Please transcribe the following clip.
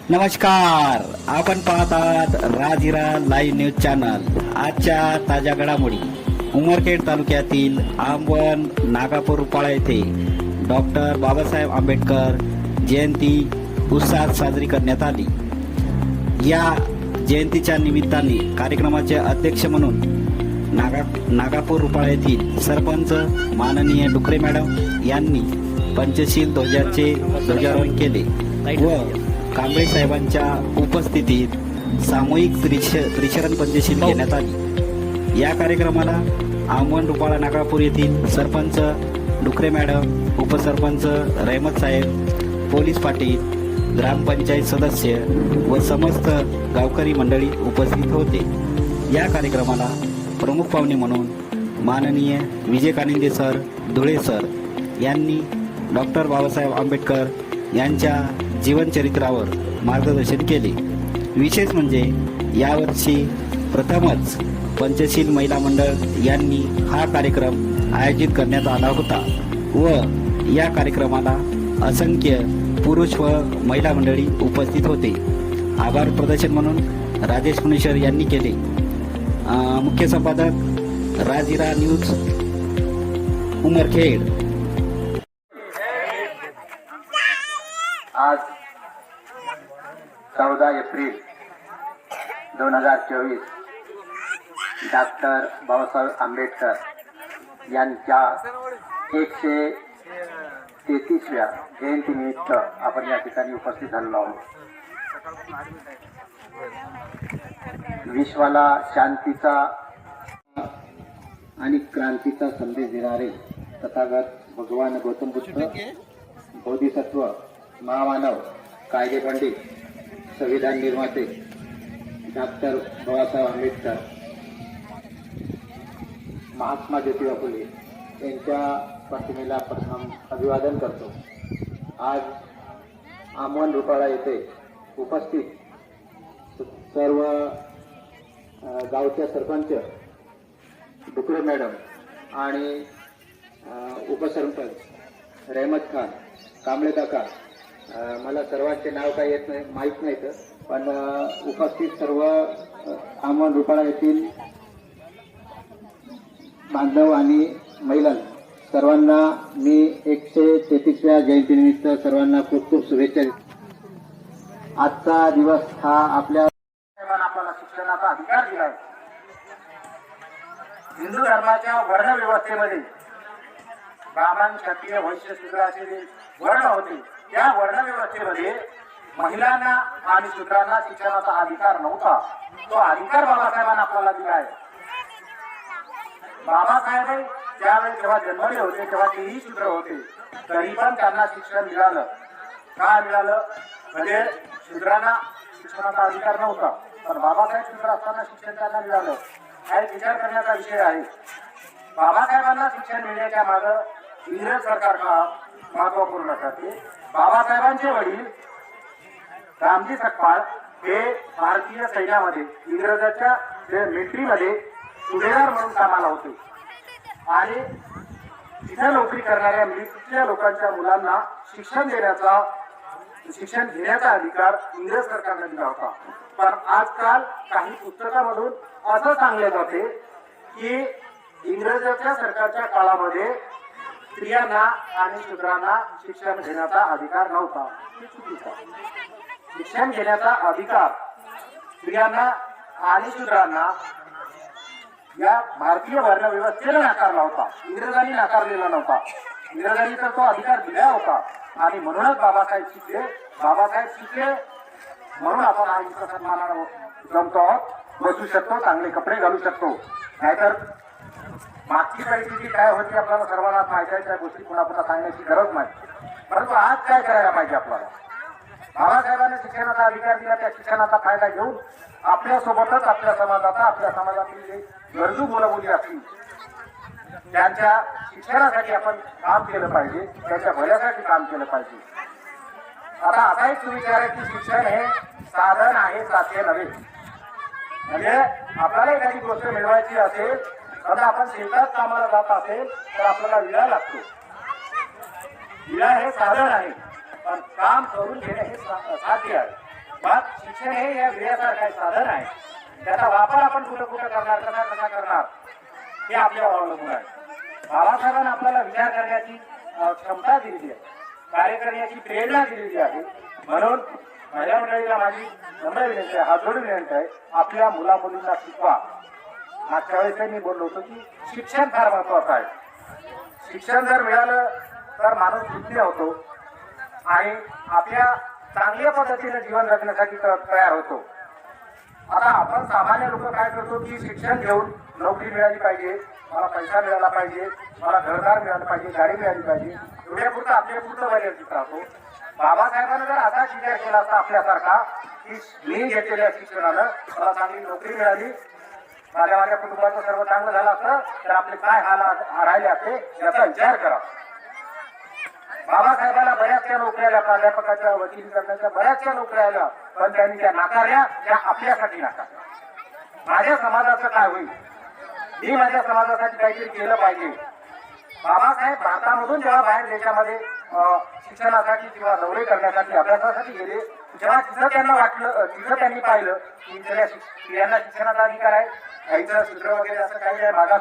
नमस्कार, आपण पाहत आहात राजहिरा लाईव्ह न्यूज चॅनल। आजच्या ताज्या घडामोडी। उमरखेड तालुक्यातील आंबवन नागापूर रुपाळा येथे डॉक्टर बाबासाहेब आंबेडकर जयंती उत्साहात साजरी करण्यात आली। या जयंतीच्या निमित्ताने कार्यक्रमाचे अध्यक्ष म्हणून नागापूर रुपाळा येथील सरपंच माननीय डुकरे मॅडम यांनी पंचशील ध्वजाचे ध्वजारोहण केले व कांबळे साहेबांच्या उपस्थितीत सामूहिक त्रिशरण पंचशील घेण्यात आली। या कार्यक्रमाला आंबवन रुपाळा नागापूर येथील सरपंच डुकरे मॅडम, उपसरपंच रहमत साहेब, पोलीस पाटील, ग्रामपंचायत सदस्य व समस्त गावकरी मंडळी उपस्थित होते। या कार्यक्रमाला प्रमुख पाहुणे म्हणून माननीय विजय कानिंदे सर, धुळे सर यांनी डॉक्टर बाबासाहेब आंबेडकर यांच्या जीवनचरित्रावर मार्गदर्शन केले। विशेष म्हणजे यावर्षी प्रथमच पंचशील महिला मंडळ यांनी हा कार्यक्रम आयोजित करण्यात आला होता व या कार्यक्रमाला असंख्य पुरुष व महिला मंडळी उपस्थित होते। आभार प्रदर्शन म्हणून राजेश पुणेश्वर यांनी केले। मुख्य संपादक राजहिरा न्यूज उमरखेड। आज 14 एप्रिल 2024 डॉक्टर बाबासाहेब आंबेडकर यांच्या 133व्या जयंतीनिमित्त आपण या ठिकाणी उपस्थित झालेलो आहोत। विश्वाला शांतीचा आणि क्रांतीचा संदेश देणारे तथागत भगवान गौतम बुद्ध, बोधिसत्व, महामानव, कायदे पंडित, संविधान निर्माते डॉक्टर बाबासाहेब आंबेडकर, महात्मा ज्योतिबा फुले यांच्या प्रतिमेला प्रथम अभिवादन करतो। आज आंबवन रुपाळा येथे उपस्थित सर्व गावच्या सरपंच, डुकरे मॅडम आणि उपसरपंच रहमत खान, कांबळे काका, मला सर्वांचे नाव काही येत नाही, माहीत नाही, पण उपस्थित सर्व आंबवन रुपाळा येथील बांधव आणि महिला सर्वांना मी 133व्या जयंतीनिमित्त सर्वांना खूप खूप शुभेच्छा देतो। आजचा दिवस हा आपल्याला शिक्षणाचा अधिकार दिला आहे। हिंदू धर्माच्या वर्ण व्यवस्थेमध्ये ब्राह्मण, क्षत्रिय, वैश्य, शूद्र असे जे वर्ण होते, त्या वर्ण व्यवस्थेमध्ये महिलांना आणि शूद्रांना शिक्षणाचा अधिकार नव्हता। तो अधिकार बाबासाहेबांना आपल्याला दिला आहे। बाबासाहेब त्यावेळी जेव्हा जन्मले होते तेव्हा तेही शूद्र होते, तरी पण त्यांना शिक्षण मिळालं। का मिळालं? म्हणजे शूद्रांना शिक्षणाचा अधिकार नव्हता, पण बाबासाहेब शूद्र असताना शिक्षण त्यांना मिळालं। हा एक विचार करण्याचा विषय आहे। बाबासाहेबांना शिक्षण मिळण्याच्या मागे इंग्रज सरकार काळात महत्वपूर्ण ठरते। बाबासाहेबांचे वडील रामजी सकपाळ हे भारतीय सैन्यामध्ये इंग्रजांच्या मिलिटरीमध्ये सुभेदार म्हणून कामाला होते आणि तिथे नोकरी करणाऱ्या मिलिटरीच्या लोकांच्या मुलांना शिक्षण घेण्याचा अधिकार इंग्रज सरकारने दिला होता। पण आजकाल काही पुस्तकामधून असं सांगले जाते की इंग्रजांच्या सरकारच्या काळामध्ये स्त्रियांना आणि शूद्रांना शिक्षण घेण्याचा अधिकार नव्हता। हे चुकीचं आहे। शिक्षण घेण्याचा अधिकार स्त्रियांना आणि शूद्रांना या भारतीय वर्ण व्यवस्थेने नाकारला होता, इंग्रजांनी नाकारलेला नव्हता। इंग्रजांनी तर तो अधिकार दिला होता आणि म्हणूनच बाबासाहेब शिकले म्हणून आपण हा इतका सन्मानाने जमतो आहोत, बसू शकतो, चांगले कपडे घालू शकतो। नाहीतर मागची परिस्थिती काय होती आपल्याला सर्वांना माहिती आहे, त्या गोष्टी पुन्हा पुन्हा सांगण्याची गरज नाही। परंतु आज काय करायला पाहिजे आपल्याला? बाबासाहेबांनी शिक्षणाचा अधिकार दिला, त्या शिक्षणाचा फायदा घेऊन आपल्यासोबतच आपल्या समाजातील जे गरजू मुलं मुली असतील त्यांच्या शिक्षणासाठी आपण काम केलं पाहिजे, त्यांच्या भल्यासाठी काम केलं पाहिजे। आता असा एक विचार आहे की शिक्षण हे साधन आहे, साध्य नव्हे। म्हणजे आपल्याला एखादी गोष्ट मिळवायची असेल, आता आपण शेतात कामाला जात असेल तर आपल्याला विळा लागतो। विळा हे साधन आहे, पण काम करून घेणे हे साध्य आहे। मग शिक्षण हे या विड्यासारखं एक साधन आहे, त्याचा वापर आपण कुठं कुठं करणार, कसा कसा करणार हे आपल्यावर अवलंबून आहे. बाबासाहेबांना आपल्याला विचार करण्याची क्षमता दिलेली आहे, कार्य करण्याची प्रेरणा दिलेली आहे. म्हणून महिला मंडळीला माझी नम्र विनंती आहे, हात जोडून विनंती आहे, आपल्या मुला मुलींना शिकवा. मागच्या वेळेस मी बोललो होतो की शिक्षण फार महत्वाचं आहे. शिक्षण जर मिळालं तर माणूस बुद्धी होतो आणि आपल्या चांगल्या पद्धतीने जीवन जगण्यासाठी तयार होतो. आता आपण सामान्य लोक काय करतो की शिक्षण घेऊन नोकरी मिळाली पाहिजे, मला पैसा मिळाला पाहिजे, मला घरदार मिळालं पाहिजे, गाडी मिळाली पाहिजे, एवढ्यापुरतं आपल्यापुरतं मर्यादित राहतो. बाबासाहेबांना जर असा विचार केला असता आपल्यासारखा की मी घेतलेल्या शिक्षणानं मला चांगली नोकरी मिळाली, माझ्या कुटुंबाचं सर्व चांगलं झालं असतं, तर आपले काय हाल राहिले असते याचा विचार करा. बाबासाहेबांना बऱ्याचशा नोकऱ्या आल्या, प्राध्यापकाच्या वकिली करण्याच्या बऱ्याचशा नोकऱ्या आल्या, पण त्यांनी त्या नाकारल्या, त्या आपल्यासाठी नाकारल्या. माझ्या समाजाचं काय होईल, मी माझ्या समाजासाठी काहीतरी केलं पाहिजे. बाबासाहेब भारतामधून जेव्हा बाहेर देशामध्ये शिक्षणासाठी किंवा दौरे करण्यासाठी अभ्यासासाठी गेले, जेव्हा तिथं त्यांना वाटलं, तिथं त्यांनी पाहिलं की स्त्रियांना शिक्षणाचा अधिकार आहे, काहीचं सूत्र वगैरे असं काही नाही, मागास